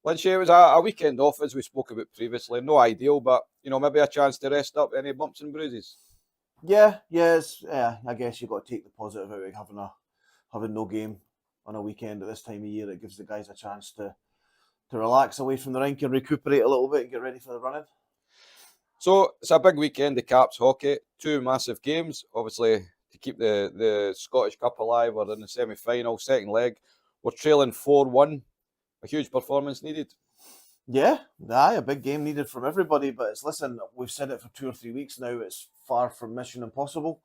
Lynch, it was a weekend off, as we spoke about previously. No ideal, but, maybe a chance to rest up any bumps and bruises. Yeah. I guess you've got to take the positive out of having no game on a weekend at this time of year. It gives the guys a chance to relax away from the rink and recuperate a little bit and get ready for the running. So it's a big weekend of Caps hockey, 2 massive games, obviously to keep the Scottish Cup alive. We're in the semi-final, second leg. We're trailing 4-1. A huge performance needed. Yeah, a big game needed from everybody. But listen, we've said it for 2 or 3 weeks now. It's far from mission impossible.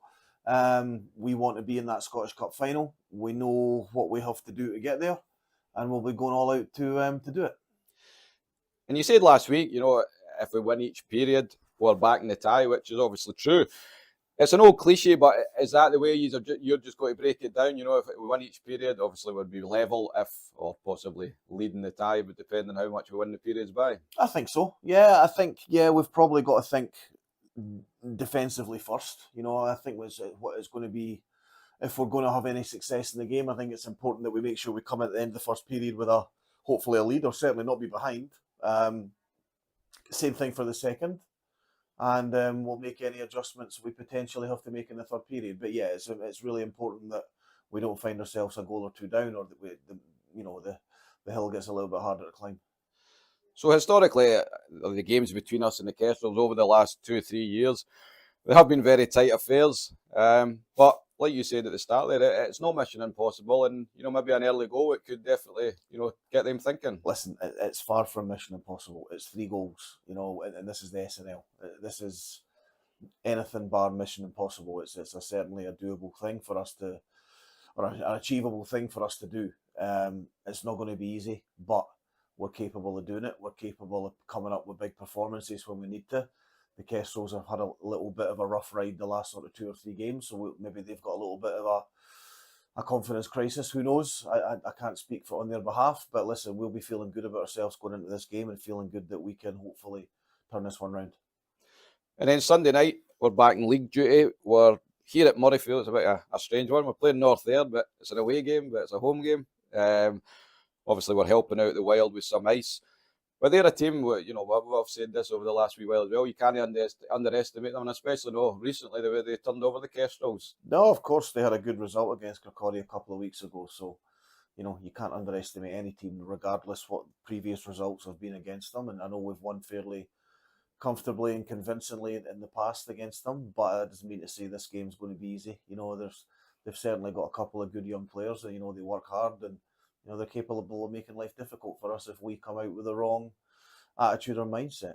We want to be in that Scottish Cup final. We know what we have to do to get there, and we'll be going all out to do it. And you said last week, if we win each period, we're back in the tie, which is obviously true. It's an old cliche, but is that the way you're just going to break it down? If we win each period, obviously we'd be level, or possibly leading the tie, but depending on how much we win the periods by. I think so. Yeah, we've probably got to think defensively first. I think what it's going to be, if we're going to have any success in the game, I think it's important that we make sure we come at the end of the first period with hopefully a lead, or certainly not be behind. Same thing for the second. And we'll make any adjustments we potentially have to make in the third period. But yeah, it's really important that we don't find ourselves a goal or two down, or that the hill gets a little bit harder to climb. So historically, the games between us and the Kestrels over the last 2 or 3 years, they have been very tight affairs. But like you said at the start there, it's no mission impossible, and maybe an early goal, it could definitely get them thinking. Listen, it's far from mission impossible. It's 3 goals, and this is the SNL. This is anything bar mission impossible. It's certainly a doable thing for us to, or an achievable thing for us to do. It's not going to be easy, but we're capable of doing it. We're capable of coming up with big performances when we need to. The Kestrels have had a little bit of a rough ride the last sort of 2 or 3 games, so maybe they've got a little bit of a confidence crisis. Who knows? I can't speak on their behalf, but listen, we'll be feeling good about ourselves going into this game and feeling good that we can hopefully turn this one round. And then Sunday night, we're back in league duty. We're here at Murrayfield. It's a bit a strange one. We're playing North there, but it's an away game, but it's a home game. Obviously, we're helping out the Wild with some ice. But they're a team where, we've said this over the last wee while as well, you can't underestimate them, and especially recently the way they turned over the Kestrels. No, of course, they had a good result against Kirkcaldy a couple of weeks ago, so, you can't underestimate any team, regardless what previous results have been against them, and I know we've won fairly comfortably and convincingly in the past against them, but that doesn't mean to say this game's going to be easy. They've certainly got a couple of good young players, and, they work hard, and they're capable of making life difficult for us if we come out with the wrong attitude or mindset.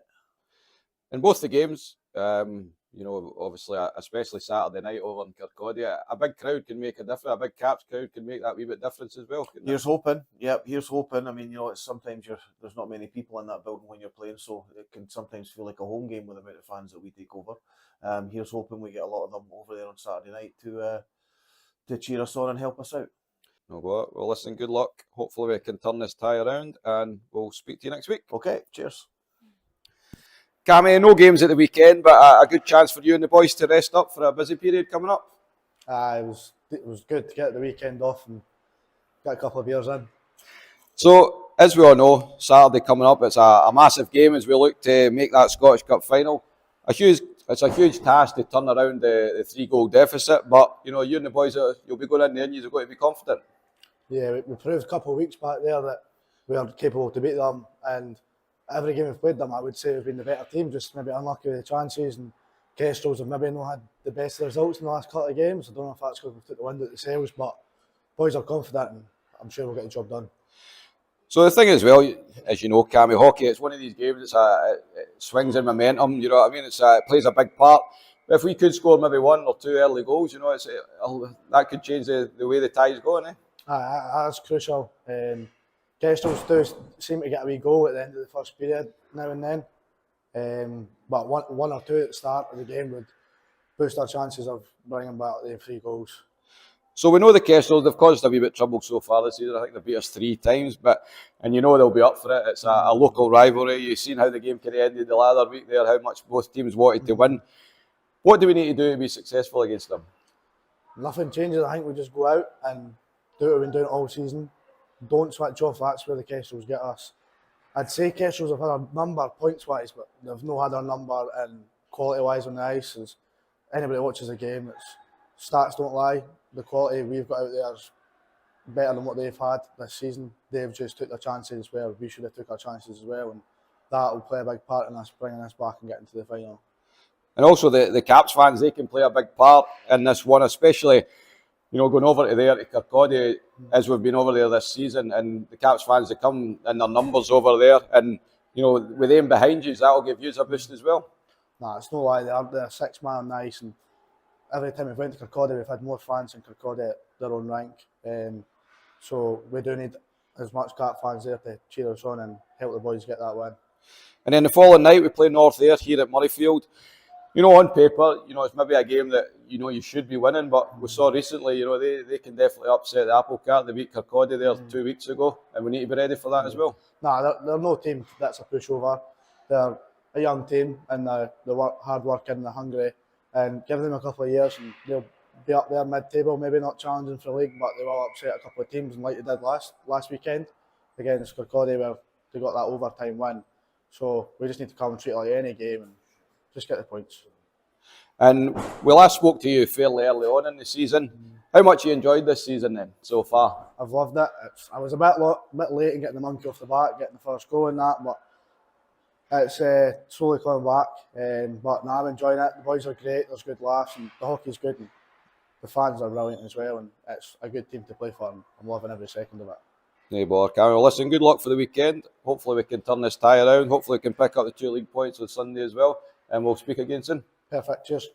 In both the games, obviously, especially Saturday night over in Kirkcaldy, a big crowd can make a difference. A big Caps crowd can make that wee bit difference as well. Here's hoping. Yep, here's hoping. I mean, it's sometimes there's not many people in that building when you're playing, so it can sometimes feel like a home game with the amount of fans that we take over. Here's hoping we get a lot of them over there on Saturday night to cheer us on and help us out. Well, listen, good luck. Hopefully we can turn this tie around, and we'll speak to you next week. Okay, cheers. Cammy, no games at the weekend, but a good chance for you and the boys to rest up for a busy period coming up. It was good to get the weekend off and get a couple of beers in. So, as we all know, Saturday coming up, it's a massive game as we look to make that Scottish Cup final. It's a huge task to turn around the 3-goal deficit, but you and the boys, you'll be going in there and you're going to be confident. Yeah, we proved a couple of weeks back there that we are capable to beat them, and every game we've played them, I would say we've been the better team, just maybe unlucky with the chances, and Kestrels have maybe not had the best results in the last couple of games. I don't know if that's because we've took the wind out the sails, but boys are confident and I'm sure we'll get the job done. So the thing is, well, as you know, Cammy, hockey, it's one of these games, it swings in momentum, you know what I mean? It plays a big part. But if we could score maybe 1 or 2 early goals, that could change the way the tie's going, eh? That's crucial. Kestrels do seem to get a wee goal at the end of the first period now and then. But one or two at the start of the game would boost our chances of bringing back the 3 goals. So we know the Kestrels, they've caused a wee bit of trouble so far this season. I think they've beat us 3 times, and they'll be up for it. It's a local rivalry. You've seen how the game could have ended the other week there, how much both teams wanted to win. What do we need to do to be successful against them? Nothing changes. I think we just go out and do what we've been doing all season. Don't switch off. That's where the Kestrels get us. I'd say Kestrels have had a number points-wise, but they've not had a number in quality-wise on the ice. As anybody that watches a game, stats don't lie. The quality we've got out there is better than what they've had this season. They've just took their chances where we should have took our chances as well, and that will play a big part in us bringing us back and getting to the final. And also the Caps fans, they can play a big part in this one, especially, going over to there to Kirkcaldy as we've been over there this season, and the Caps fans, they come in their numbers over there, and with them behind you, that'll give you a boost as well. Nah, it's no lie, they're 6 man on the ice, and every time we've went to Kirkcaldy, we've had more fans in Kirkcaldy at their own rank. So we do need as much Cap fans there to cheer us on and help the boys get that win. And then the following night, we play North Ayr here at Murrayfield. On paper, it's maybe a game that, you should be winning, but we saw recently, they can definitely upset the apple cart. They beat Kirkcaldy there 2 weeks ago, and we need to be ready for that as well. Nah, they're no team that's a pushover. They're a young team, and they work hard working and they're hungry, and give them a couple of years and they'll be up there mid-table, maybe not challenging for the league, but they will upset a couple of teams, and like they did last weekend against Kirkcaldy, where they got that overtime win. So we just need to come and treat it like any game and just get the points. And we last spoke to you fairly early on in the season. How much you enjoyed this season then, so far? I've loved it. I was a bit late in getting the monkey off the back, getting the first goal and that, but it's slowly coming back. But now I'm enjoying it. The boys are great, there's good laughs, and the hockey's good, and the fans are brilliant as well, and it's a good team to play for, and I'm loving every second of it. No bother, Cammy. Well, listen, good luck for the weekend. Hopefully we can turn this tie around. Hopefully we can pick up the 2 league points on Sunday as well, and we'll speak again soon. Perfect, cheers.